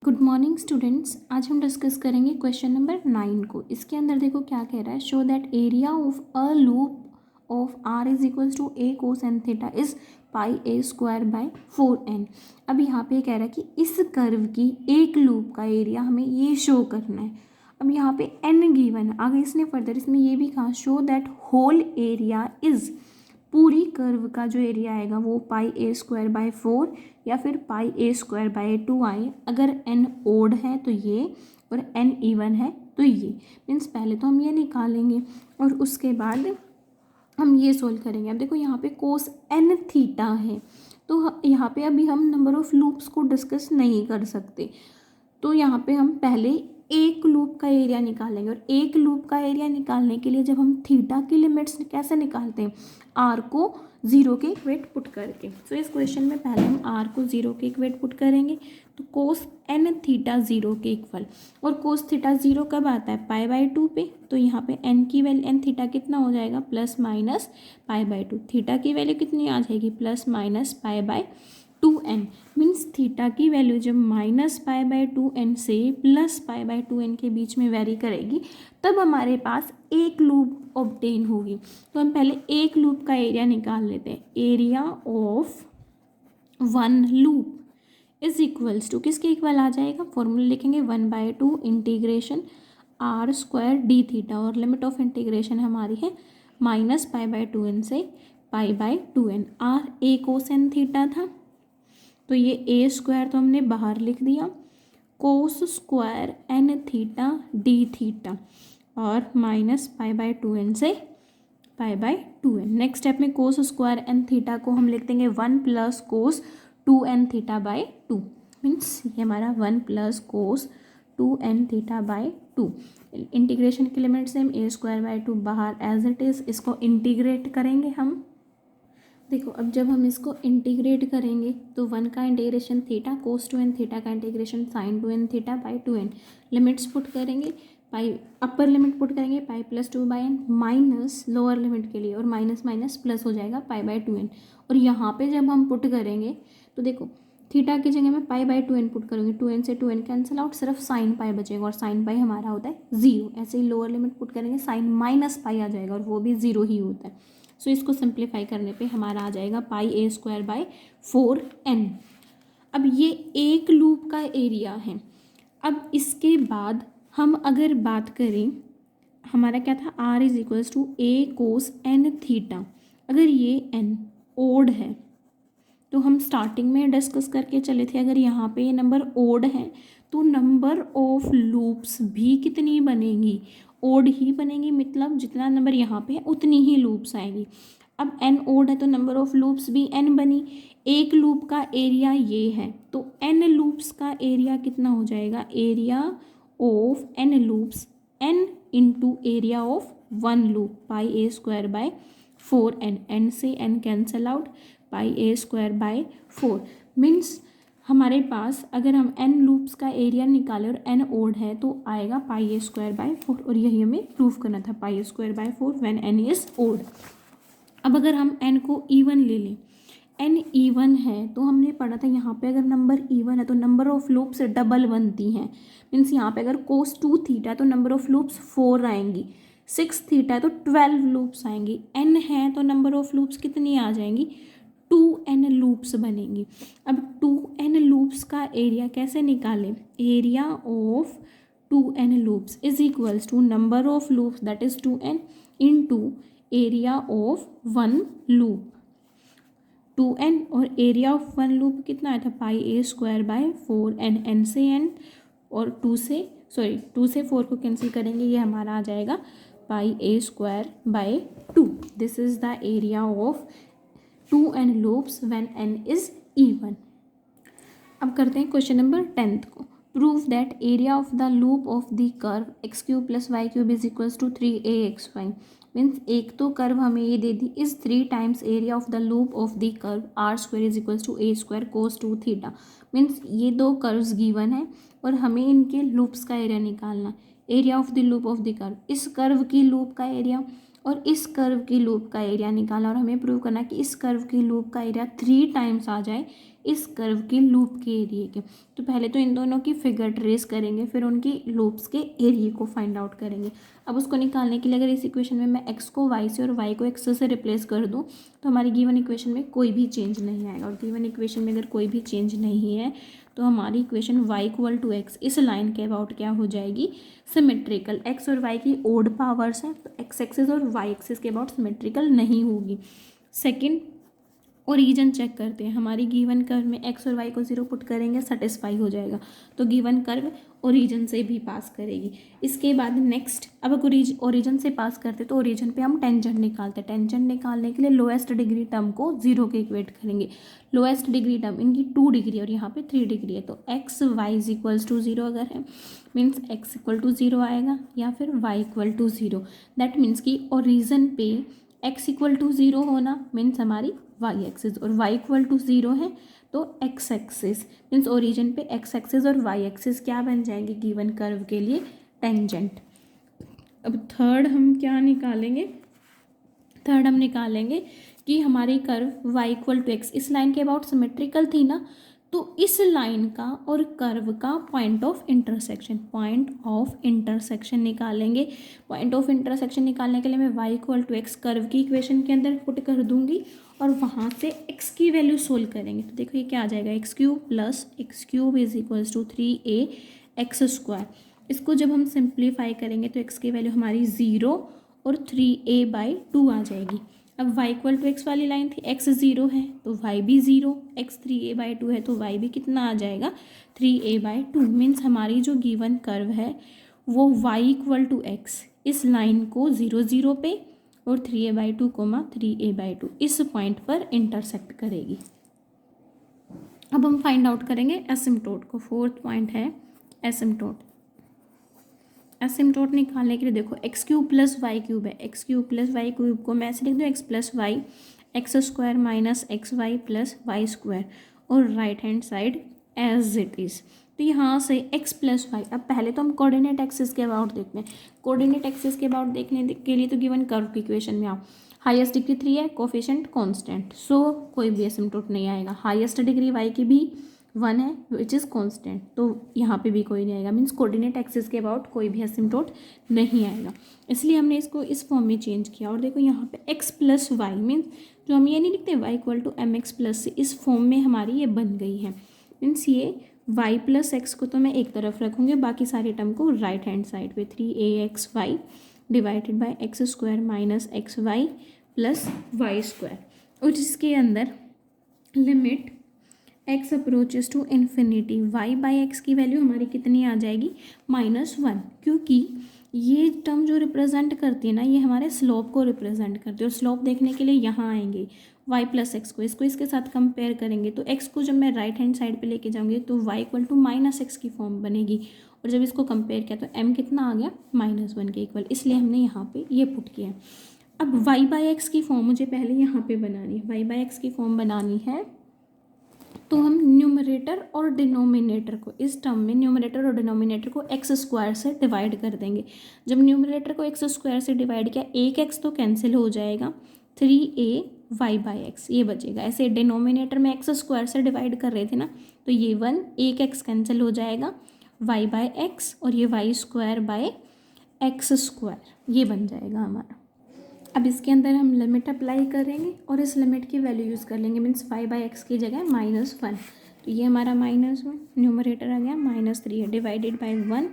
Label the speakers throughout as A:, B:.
A: Good morning students. आज हम discuss करेंगे क्वेश्चन नंबर 9 को। इसके अंदर देखो क्या कह रहा है। Show that area of a loop of r is equals to a cos n theta is pi a square by 4n। अब यहाँ पे कह रहा है कि इस कर्व की एक लूप का एरिया हमें ये शो करना है। अब यहाँ पे n गिवन है। आगे इसने फर्दर इसमें ये भी कहा show that whole area is, पूरी कर्व का जो एरिया आएगा वो पाई ए स्क्वायर बाय 4 या फिर पाई ए स्क्वायर बाय 2 आए। अगर n ओड है तो ये और n इवन है तो ये। मीन्स पहले तो हम ये निकालेंगे और उसके बाद हम ये सोल्व करेंगे। अब देखो यहाँ पे कोस n थीटा है तो यहाँ पे अभी हम नंबर ऑफ लूप्स को डिस्कस नहीं कर सकते। तो यहाँ पे हम पहले एक लूप का एरिया निकालेंगे और एक लूप का एरिया निकालने के लिए जब हम थीटा की लिमिट्स कैसे निकालते हैं, आर को 0 के इक्वेट पुट करके। तो इस क्वेश्चन में पहले हम आर को 0 के इक्वेट पुट करेंगे तो कोस एन थीटा 0 के इक्वल। और कोस थीटा 0 कब आता है, पाई बाय 2 पे। तो यहाँ पे एन की वैल्यू एन थीटा कितना हो जाएगा, plus minus pi bye 2। Theta की वैल्यू कितनी आ जाएगी, plus minus pi by 2n। Means theta की वैल्यू जब माइनस पाई बाय 2n से प्लस पाई बाय 2n के बीच में वेरी करेगी तब हमारे पास एक लूप ऑब्टेन होगी। तो हम पहले एक लूप का एरिया निकाल लेते हैं। Area of one loop is equals to किसके इक्वल आ जाएगा, फॉर्मूला लिखेंगे 1/2 integration r square d theta. और लिमिट ऑफ इंटीग्रेशन हमारी है माइनस पाई बाय 2n से pi by 2n। R a cos n theta था तो ये ए स्क्वायर तो हमने बाहर लिख दिया, cos square n theta d theta और माइनस पाई बाय 2n से pi by 2n। Next step में कोस स्क्वायर एन थीटा को हम लिख देंगे 1 plus cos 2n theta by 2। Means ये हमारा 1 plus cos 2n theta by 2। Integration की limit same, a square by 2 बाहर एज इट इज़। इसको इंटीग्रेट करेंगे हम। देखो अब जब हम इसको इंटीग्रेट करेंगे तो 1 का integration theta cos 2n theta का integration sine 2n theta by 2n। Limits put करेंगे, पाई अपर लिमिट पुट करेंगे pi plus 2 by n minus lower limit के लिए और माइनस माइनस प्लस हो जाएगा पाई बाय 2n। और यहाँ पे जब हम पुट करेंगे तो देखो थीटा की जगह में पाई बाय 2n पुट करूँगी, 2n से 2n कैंसिल आउट, सिर्फ साइन पाई बचेगा और साइन पाई हमारा होता है 0। ऐसे ही लोअर लिमिट पुट करेंगे साइन माइनस पाई आ जाएगा और वो भी 0 ही होता है। सो इसको सिंप्लीफाई करने पे हमारा आ जाएगा pi a square by 4n। अब ये एक लूप का एरिया है। अब इसके बाद हम अगर बात करें, हमारा क्या था, r is equals to a cos n theta. अगर ये एन ओड है तो हम स्टार्टिंग में डिस्कस करके चले थे, अगर यहाँ पे ये नंबर ओड है तो नंबर ऑफ लूप्स भी कितनी बनेंगी, ओड ही बनेगी। मतलब जितना नंबर यहाँ पे है उतनी ही लूप्स आएंगी। अब n ओड है तो नंबर ऑफ लूप्स भी n बनी। एक लूप का एरिया ये है तो n लूप्स का एरिया कितना हो जाएगा, area of n loops n into area of one loop pi a square by 4n। n से n cancel out, pi a square by 4। Means हमारे पास अगर हम n लूप्स का एरिया निकालें और n ओड है तो आएगा पाई ए स्क्वायर बाय 4। और यही हमें प्रूफ करना था, pi a square by 4 when n is odd. अब अगर हम n को इवन ले लें, n इवन है तो हमने पढ़ा था यहाँ पे अगर नंबर इवन है तो नंबर ऑफ लूप्स डबल बनती हैं। मीन्स यहाँ पे अगर कोस 2 थीटा तो नंबर ऑफ लूप्स 4 आएंगी, 6 थीटा है तो 12 लूप्स आएंगी। n है तो नंबर ऑफ लूप्स कितनी आ जाएंगी, 2n लूप्स बनेंगी। अब 2n लूप्स का एरिया कैसे निकालें, area of 2n loops is equals to number of loops that is 2n into area of one loop. 2n और एरिया ऑफ वन लूप कितना आया था, pi a square by 4n। n से n और 2 से 4 को कैंसिल करेंगे, ये हमारा आ जाएगा pi a square by 2। This is the area of 2n loops when n is even. अब करते हैं क्वेश्चन नंबर 10 को। Prove that area of the loop of the curve x cube plus y cube is equals to 3ax y. Means एक तो curve हमें ये दे दी is 3 times area of the loop of the curve r square is equals to A square cos 2 theta. Means ये दो curves given है और हमें इनके लूप्स का एरिया निकालना। Area of the loop of the curve, इस कर्व की लूप का एरिया और इस कर्व की लूप का एरिया निकाला और हमें प्रूव करना कि इस कर्व की लूप का एरिया 3 टाइम्स आ जाए इस कर्व के लूप के एरिए के। तो पहले तो इन दोनों की फिगर ट्रेस करेंगे, फिर उनकी लूप्स के एरिए को फाइंड आउट करेंगे। अब उसको निकालने के लिए अगर इस इक्वेशन में मैं x को y से और y को x से रिप्लेस कर दूँ तो हमारी गिवन इक्वेशन में कोई भी चेंज नहीं आएगा। और गिवन इक्वेशन में अगर कोई भी चेंज नहीं है तो हमारी equation y equal to x इस लाइन के अबाउट क्या हो जाएगी, सिमेट्रिकल। x और y की ओड पावर्स हैं तो x एक्सिस और y एक्सिस के अबाउट सिमेट्रिकल नहीं होगी। सेकंड, ओरिजिन चेक करते हैं। हमारी गिवन कर्व में x और y को 0 पुट करेंगे, सेटिस्फाई हो जाएगा, तो गिवन कर्व ओरिजिन से भी पास करेगी। इसके बाद नेक्स्ट, अब अगर ओरिजिन से पास करते तो ओरिजिन पे हम टेंजेंट निकालते हैं। टेंजेंट निकालने के लिए लोएस्ट डिग्री टर्म को 0 के इक्वेट करेंगे। लोएस्ट डिग्री टर्म इनकी 2 डिग्री और यहाँ पे 3 डिग्री है, तो x y is equals to 0 अगर है मीन्स x इक्वल टू 0 आएगा या फिर y equal to 0। That means कि ओरिजिन पे x इक्वल टू 0 होना मीन्स हमारी y एक्सिस, और y इक्वल टू 0 है तो x एक्सिस मीन्स ओरिजिन पे x एक्सिस और y एक्सिस क्या बन जाएंगे गिवन कर्व के लिए, टेंजेंट। अब थर्ड हम क्या निकालेंगे, थर्ड हम निकालेंगे कि हमारी curve y equal to x इस लाइन के अबाउट सिमेट्रिकल थी ना, तो इस लाइन का और कर्व का point of intersection, point of intersection निकालेंगे। पॉइंट ऑफ इंटरसेक्शन निकालने के लिए मैं y equal to x curve की इक्वेशन के अंदर पुट कर दूंगी और वहाँ से x की वैल्यू सोल्व करेंगे। तो देखो ये क्या आ जाएगा, x cube plus x cube is equals to 3a x square. इसको जब हम सिंप्लीफाई करेंगे तो x की वैल्यू हमारी 0 और 3a/2 आ जाएगी। अब y इक्वल टू एक्स वाली लाइन थी, x 0 है तो y भी 0, x 3a/2 है तो y भी कितना आ जाएगा 3a/2। मीन्स हमारी जो गिवन कर्व है वो y इक्वल टू एक्स इस लाइन को 0 0 पे और 3a/2 3a/2 इस पॉइंट पर इंटरसेक्ट करेगी। अब हम फाइंड आउट करेंगे एसिम्टोट को। फोर्थ पॉइंट है एसिम्टोट। एसिम्टोट निकालने के लिए देखो x cube plus y cube है, x cube plus y cube को मैं ऐसे लिख दूँ x plus y x square minus x y plus y square और right hand side as it is. तो यहाँ से x प्लस वाई, अब पहले तो हम कोऑर्डिनेट एक्सिस के अबाउट देखते हैं। कोऑर्डिनेट एक्सिस के अबाउट देखने के लिए तो गिवन कर्व की इक्वेशन में आओ, हाईएस्ट डिग्री 3 है, कोफिशिएंट कांस्टेंट, सो कोई भी एसिम्टोट नहीं आएगा। हाईएस्ट डिग्री y की भी 1 है विच इज़ कांस्टेंट, तो यहाँ पे भी कोई नहीं आएगा। मीन्स कोऑर्डिनेट एक्सिस के अबाउट कोई भी एसिम्टोट नहीं आएगा, इसलिए हमने इसको इस फॉर्म में चेंज किया। और देखो यहाँ पे x प्लस वाई मीन्स जो हम ये नहीं लिखते y equal to m x plus से, इस फॉर्म में हमारी ये बन गई है। मीन्स ये y प्लस एक्स को तो मैं एक तरफ रखूँगी, बाकी सारे टर्म को राइट हैंड साइड पे 3axy divided by x square minus x y plus y square, और जिसके अंदर limit x approaches to infinity y by x की वैल्यू हमारी कितनी आ जाएगी -1, क्योंकि ये टर्म जो रिप्रेजेंट करती है ना ये हमारे स्लोप को रिप्रेजेंट करती है। और स्लोप देखने के लिए यहाँ आएंगे y प्लस एक्स को, इसको इसके साथ कंपेयर करेंगे तो x को जब मैं राइट हैंड साइड पे लेके जाऊँगी तो y इक्वल टू -x की फॉर्म बनेगी, और जब इसको कंपेयर किया तो m कितना आ गया -1 के इक्वल, इसलिए हमने यहाँ पे ये पुट किया। अब y बाई एक्स की फॉर्म मुझे पहले यहाँ पे बनानी है, y बाई एक्स की फॉर्म बनानी है तो हम न्यूमरेटर और डिनोमिनेटर को, इस टर्म में न्यूमरेटर और डिनोमिनेटर को एक्स स्क्वायर से डिवाइड कर देंगे। जब न्यूमरेटर को एक्स स्क्वायर से डिवाइड किया, एक एक्स तो कैंसिल हो जाएगा, 3ay बाई एक्स ये बचेगा। ऐसे डिनोमिनेटर में एक्स स्क्वायर से डिवाइड कर रहे थे ना, तो ये 1 एक एक्स कैंसिल हो जाएगा y बाई एक्स, और ये y square by x square ये बन जाएगा हमारा। अब इसके अंदर हम लिमिट अप्लाई करेंगे और इस लिमिट की वैल्यू यूज़ कर लेंगे, मीन्स y बाई एक्स की जगह -1, तो ये हमारा -1 न्यूमरेटर आ गया, -3 है डिवाइडेड बाई 1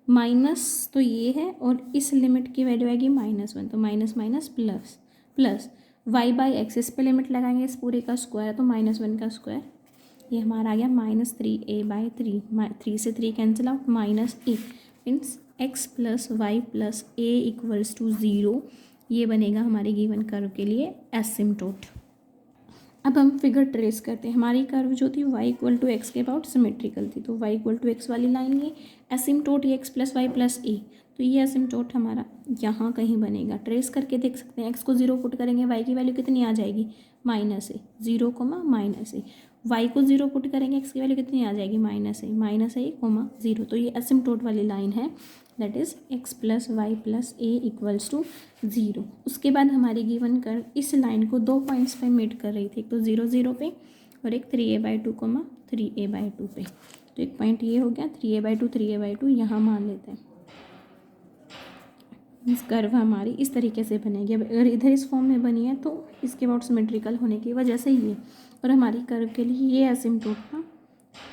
A: माइनस, तो ये है, और इस लिमिट की वैल्यू आएगी -1, तो minus minus plus plus y by x, इस पे लिमिट लगाएंगे, इस पूरे का स्क्वायर तो -1 का स्क्वायर, ये हमारा आ गया -3a/3, 3 से 3 cancel out, -a means x plus y plus a equals to 0, ये बनेगा हमारे गिवन कर्व के लिए एसिम्टोट। अब हम फिगर ट्रेस करते हैं। हमारी कर्व जो थी y इक्वल टू एक्स के अबाउट सिमेट्रिकल थी, तो y इक्वल टू एक्स वाली लाइन ये एसिम्टोट ये x plus y plus a, तो ये एसिम्टोट हमारा यहाँ कहीं बनेगा। ट्रेस करके देख सकते हैं, x को 0 पुट करेंगे y की वैल्यू कितनी आ जाएगी -a, 0, -a, y को 0 पुट करेंगे x की वैल्यू कितनी आ जाएगी -a, 0, तो ये एसिम्टोट वाली लाइन है, that is x plus y plus a equals to 0। उसके बाद हमारी गिवन कर्व इस लाइन को 2 पॉइंट्स पे मीट कर रही थी, एक तो 0 0 पे और एक 3a/2, 3a/2 पे। तो एक पॉइंट ये हो गया, 3a/2, 3a/2 यहाँ मान लेते हैं। इस कर्व हमारी इस तरीके से बनेगी। अब अगर इधर इस फॉर्म में बनी है तो इसके अबाउट सिमेट्रिकल होने की वजह से ये, और हमारी कर्व के लिए ये एसिम्प्टोट था,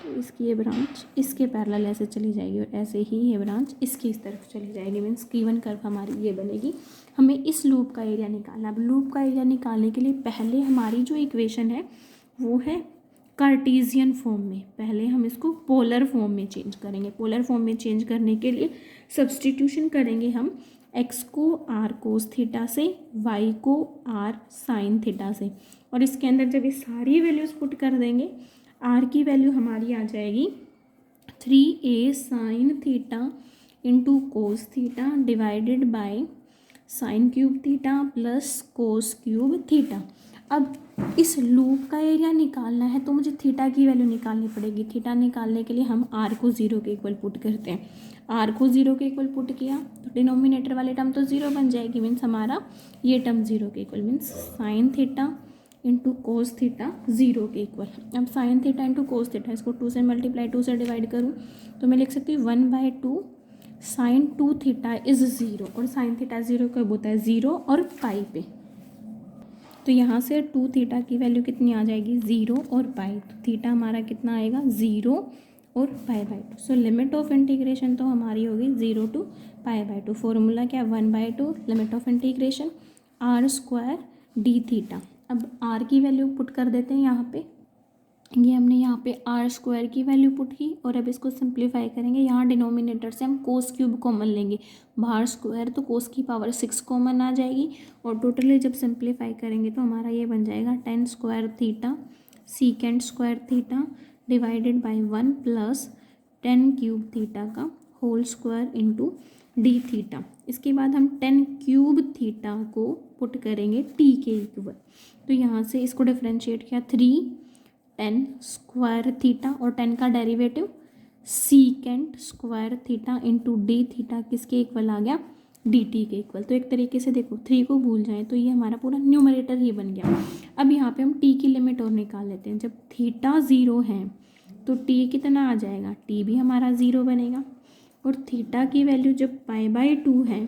A: तो इसकी ये ब्रांच इसके पैरेलल ऐसे चली जाएगी और ऐसे ही ये ब्रांच इसकी इस तरफ चली जाएगी। मीन्स गिवन कर्व हमारी ये बनेगी। हमें इस लूप का एरिया निकालना। अब लूप का एरिया निकालने के लिए पहले हमारी जो इक्वेशन है वो है कार्टेशियन फॉर्म में। पहले हम इसको पोलर फॉर्म में चेंज करेंगे। पोलर फॉर्म में चेंज करने के लिए सब्सटीट्यूशन करेंगे हम x को r कोस थीटा से, y को r साइन थीटा से, और इसके अंदर जब ये सारी वैल्यूज़ पुट कर देंगे, r की वैल्यू हमारी आ जाएगी 3a sine theta into cos theta divided by sine cube theta plus cos cube theta. अब इस लूप का एरिया निकालना है तो मुझे थीटा की वैल्यू निकालनी पड़ेगी। थीटा निकालने के लिए हम r को 0 के इक्वल पुट करते हैं। r को 0 के इक्वल पुट किया तो डिनोमिनेटर वाले टर्म तो 0 बन जाएगी। मीन्स हमारा ये टर्म 0 के equal, means sine theta into cos theta 0 के इक्वल। अब sine theta into cos theta, इसको 2 से मल्टीप्लाई 2 से डिवाइड करूँ तो मैं लिख सकती हूँ 1/2 साइन 2 थीटा इज़ 0, और साइन थीटा 0 कब होता है, 0 और पाई पे। तो यहाँ से 2 थीटा की वैल्यू कितनी आ जाएगी, 0 और पाई। तो थीटा हमारा कितना आएगा, 0 और पाई/2। सो लिमिट ऑफ इंटीग्रेशन तो हमारी होगी 0 to पाई/2। फॉर्मूला क्या, 1/2 limit of integration r² d theta. अब r की वैल्यू पुट कर देते हैं यहाँ पे। ये हमने यहाँ पे r² की वैल्यू पुट की, और अब इसको सिंप्लीफाई करेंगे। यहाँ डिनोमिनेटर से हम कोस क्यूब कॉमन लेंगे, बाहर स्क्वायर तो कोस की पावर 6 कॉमन आ जाएगी, और टोटली जब सिंप्लीफाई करेंगे तो हमारा ये बन जाएगा 10² थीटा sec² थीटा divided by 1 plus 10 cube theta का whole square into d theta. इसके बाद हम 10 क्यूब थीटा को पुट करेंगे टी के इक्वल। तो यहाँ से इसको डिफ्रेंशिएट किया, 10² थीटा, और 10 का derivative sec² theta into d theta किसके इक्वल आ गया, डी टी के इक्वल। तो एक तरीके से देखो 3 को भूल जाए तो ये हमारा पूरा न्यूमरेटर ही बन गया। अब यहाँ पे हम t की लिमिट और निकाल लेते हैं। जब थीटा 0 है तो t कितना आ जाएगा, t भी हमारा 0 बनेगा, और थीटा की वैल्यू जब पाई/2 है,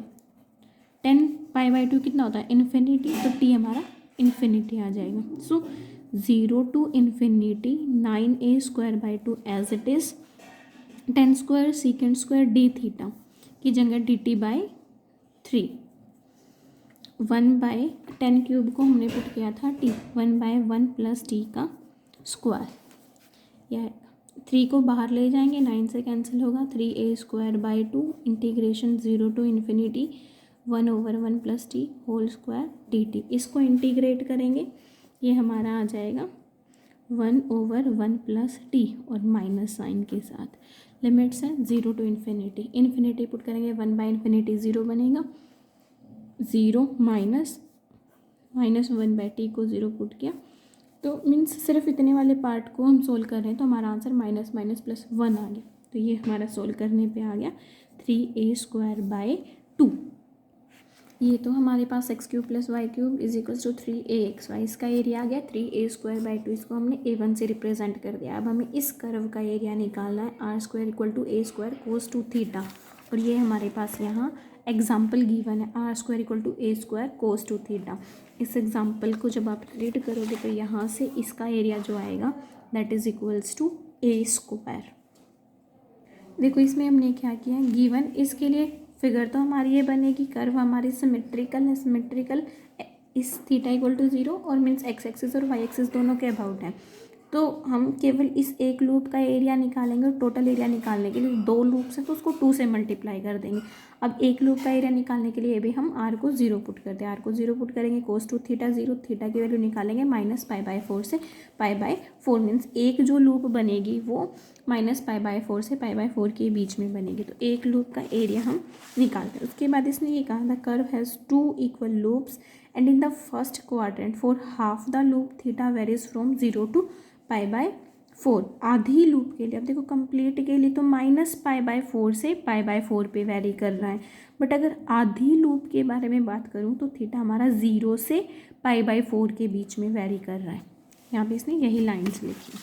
A: 10 पाई/2 कितना होता है, इन्फिनिटी, तो t हमारा इन्फिनिटी आ जाएगा। So 0 to infinity 9a²/2 as it is 10² sec² d theta की जगह dt/3, 1/10 क्यूब को हमने पुट किया था t, 1/1 प्लस t का स्क्वायर, या 3 को बाहर ले जाएंगे, 9 से कैंसिल होगा, 3a²/2 integration 0 to infinity 1/1 plus t whole square dt। इसको इंटीग्रेट करेंगे, ये हमारा आ जाएगा 1/1 प्लस t और माइनस साइन के साथ। लिमिट्स हैं 0 to इन्फिनिटी, इन्फिनिटी पुट करेंगे 1/∞ 0 बनेगा, 0 माइनस 1/t को 0 पुट किया, तो मीन्स सिर्फ इतने वाले पार्ट को हम सोल्व कर रहे हैं तो हमारा आंसर -+1 आ गया। तो ये हमारा सोल्व करने पे आ गया 3a²/2। ये तो हमारे पास x³ + y³ = 3axy, इसका एरिया आ गया 3a²/2। इसको हमने a1 से रिप्रेजेंट कर दिया। अब हमें इस कर्व का एरिया निकालना है, r² = a² cos 2 थीटा, और ये हमारे पास यहाँ एग्जाम्पल गिवन है, r² = a² cos 2 थीटा। इस एग्जाम्पल को जब आप रीड करोगे तो यहाँ से इसका एरिया जो आएगा that is equals to a²। देखो इसमें हमने क्या किया, गिवन इसके लिए फिगर तो हमारी ये बनेगी, कर्व हमारी सिमेट्रिकल है, सिमेट्रिकल इस थीटा = 0 और मीन्स x एक्सिस और y एक्सिस दोनों के अबाउट है। तो हम केवल इस एक लूप का एरिया निकालेंगे, और टोटल एरिया निकालने के लिए 2 लूप्स हैं तो उसको 2 से मल्टीप्लाई कर देंगे। अब एक लूप का एरिया निकालने के लिए भी हम r को 0 पुट करते हैं, r को 0 पुट करेंगे, cos 2 थीटा 0, थीटा की वैल्यू निकालेंगे -π/4 से π/4, मीन्स एक जो लूप बनेगी वो -π/4 से π/4 के बीच में बनेगी। तो एक लूप का एरिया हम निकालते हैं। उसके बाद इसने ये कहा the curve has 2 equal loops and in the first quadrant for half the loop theta varies from 0 to π/4। आधी लूप के लिए, अब देखो कंप्लीट के लिए तो -π/4 से π/4 पे वैरी कर रहा है, बट अगर आधी लूप के बारे में बात करूँ तो थीटा हमारा 0 से π/4 के बीच में वैरी कर रहा है। यहाँ पे इसने यही लाइन्स लिखी।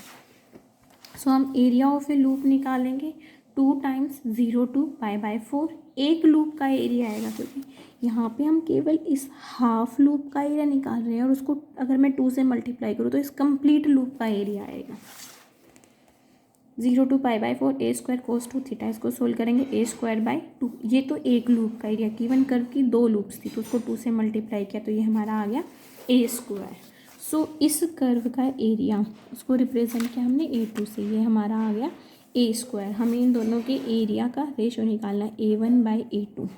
A: सो हम एरिया ऑफ ए लूप निकालेंगे 2 टाइम्स 0 to π/4। एक लूप का एरिया आएगा, क्योंकि यहाँ पे हम केवल इस हाफ लूप का एरिया निकाल रहे हैं, और उसको अगर मैं 2 से मल्टीप्लाई करूँ तो इस कंप्लीट लूप का एरिया आएगा। 0 to π/4 a² cos 2θ। इसको सोल्व करेंगे a²/2। ये तो एक लूप का एरिया, गिवन कर्व की 2 लूप्स थी तो उसको 2 से मल्टीप्लाई किया तो ये हमारा आ गया a²। सो इस कर्व का एरिया उसको रिप्रेजेंट किया हमने a2 से, ये हमारा आ गया a²। हमें इन दोनों के एरिया का रेशो निकालना है a1/a2।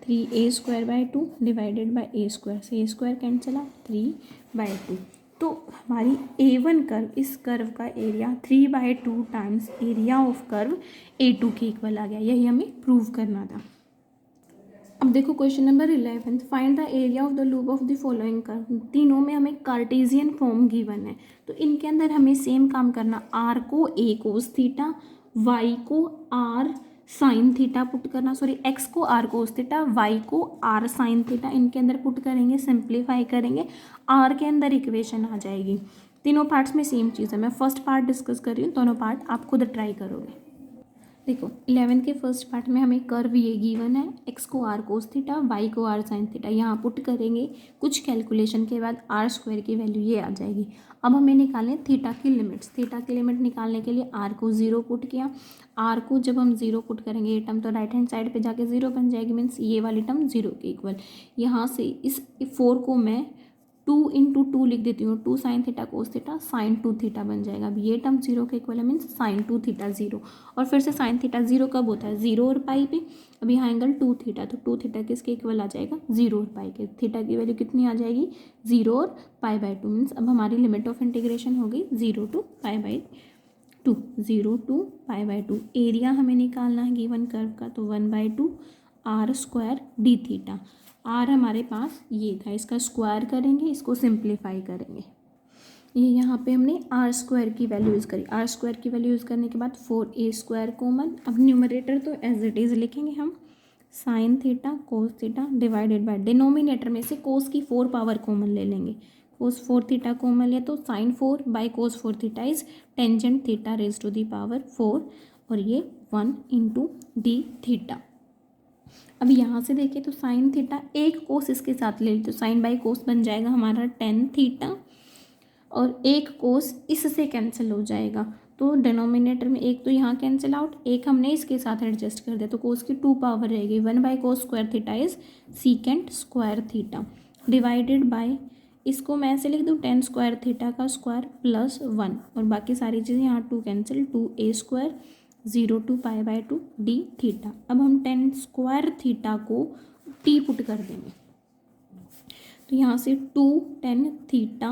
A: 3a²/2 divided by a², से a² कैंसिल आउट 3/2। तो हमारी a1 कर्व, इस कर्व का area 3/2 times area of curve a2 के इक्वल आ गया। यही हमें प्रूव करना था। अब देखो question number 11, find the area of the loop of the following curve. तीनों में हमें कार्टेशियन फॉर्म गिवन है, तो इनके अंदर हमें सेम काम करना। r को a कोस थीटा, y को r साइन थीटा पुट करना, सॉरी x को r कोस थीटा, y को r साइन थीटा, इनके अंदर पुट करेंगे, सिंप्लीफाई करेंगे, r के अंदर इक्वेशन आ जाएगी। तीनों पार्ट्स में सेम चीज़ है। मैं फर्स्ट पार्ट डिस्कस कर रही हूँ, दोनों पार्ट आप खुद ट्राई करोगे। देखो 11 के फर्स्ट पार्ट में हमें कर्व ये गिवन है, x को r कोस थीटा, y को r साइन थीटा। यहाँ पुट करेंगे, कुछ कैलकुलेशन के बाद r² की वैल्यू ये आ जाएगी। अब हमें निकालने थीटा की लिमिट्स। थीटा की लिमिट निकालने के लिए r को 0 पुट किया। r को जब हम 0 पुट करेंगे, ये टर्म तो राइट हैंड साइड पे जाके 0 बन जाएगी, मीन्स ये वाली टर्म 0 के इक्वल। यहाँ से इस 4 को मैं 2 × 2 लिख देती हूँ, 2 sine theta cos theta sine 2 theta बन जाएगा। अब ये टर्म 0 के इक्वल है, मीन्स साइन 2 थीटा 0। और फिर से साइन थीटा 0 कब होता है, 0 और पाई पे। अब यहाँ एंगल 2 थीटा, तो 2 थीटा किसके इक्वल आ जाएगा, 0 और पाई के। थीटा की वैल्यू कितनी आ जाएगी, 0 और π/2। मीन्स अब हमारी लिमिट ऑफ इंटीग्रेशन हो गई 0 to π/2। 0 to π/2। एरिया हमें निकालना है गिवन कर्व का, तो 1/2 r² d थीटा। r हमारे पास ये था, इसका स्क्वायर करेंगे, इसको सिंप्लीफाई करेंगे। ये यहाँ पे हमने r² की वैल्यू यूज़ करी। r² की वैल्यू यूज़ करने के बाद 4a² कॉमन। अब न्यूमरेटर तो एज इट इज़ लिखेंगे हम, sine theta cos theta divided bye, denominator में से कोस की 4 पावर कॉमन ले लेंगे। कोस 4 थीटा कॉमन लिया तो sine 4 by cos 4 theta is tangent theta raise to the power 4, और ये 1 × d थीटा। अब यहाँ से देखिए तो साइन थीटा, एक कोस इसके साथ ले ली तो साइन बाई कोस बन जाएगा हमारा टेन थीटा, और एक कोस इससे कैंसिल हो जाएगा, तो डिनोमिनेटर में एक तो यहाँ कैंसिल आउट, एक हमने इसके साथ एडजस्ट कर दिया, तो कोस की 2 पावर रहेगी। 1/cos² थीटा इज sec² थीटा डिवाइडेड बाय, इसको मैं ऐसे लिख दूँ, tan² थीटा का स्क्वायर प्लस 1, और बाकी सारी चीज़ें यहाँ 2 cancel, 2a², 0 to π/2 d theta. अब हम tan² थीटा को t पुट कर देंगे, तो यहाँ से 2 tan थीटा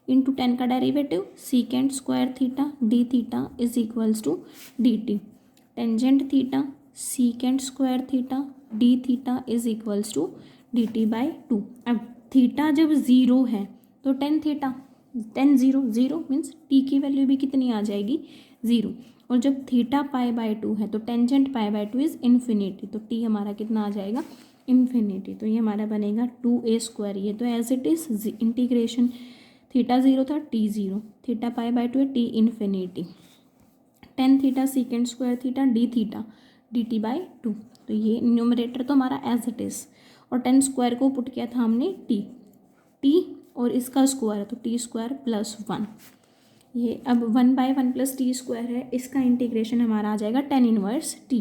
A: इंटू टेन का derivative sec² theta d theta is equals to dt। Tangent theta sec² theta d theta is equals to dt/2। अब थीटा जब 0 है तो tan theta, tan 0 means t की वैल्यू भी कितनी आ जाएगी, 0। और जब थीटा π/2 है तो टेंजेंट π/2 इज इन्फिनिटी, तो t हमारा कितना आ जाएगा, इन्फिनिटी। तो ये हमारा बनेगा 2a²। ये तो as it is integration, theta 0 था, t 0, थीटा π/2 है, t infinity, tan theta sec² theta d theta dt/2। तो ये न्यूमरेटर तो हमारा एज इट इज़, और tan² को पुट किया था हमने t और इसका स्क्वायर है तो t² प्लस 1। ये अब 1/1 + t² है, इसका इंटीग्रेशन हमारा आ जाएगा tan 1t।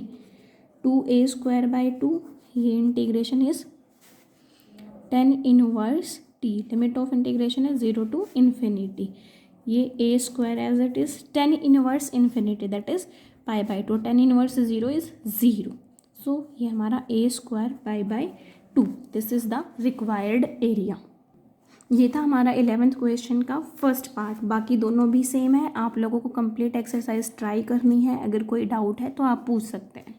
A: 2a²/2, ये इंटीग्रेशन is tan 1t। Limit of integration है 0 to ∞। ये a² as it is tan 1 infinity, that is π/2। tan 1 0 is 0, so ये हमारा a² π/2। This is the required area. ये था हमारा 11th क्वेश्चन का फर्स्ट पार्ट। बाकी दोनों भी सेम है, आप लोगों को कंप्लीट एक्सरसाइज ट्राई करनी है। अगर कोई डाउट है तो आप पूछ सकते हैं।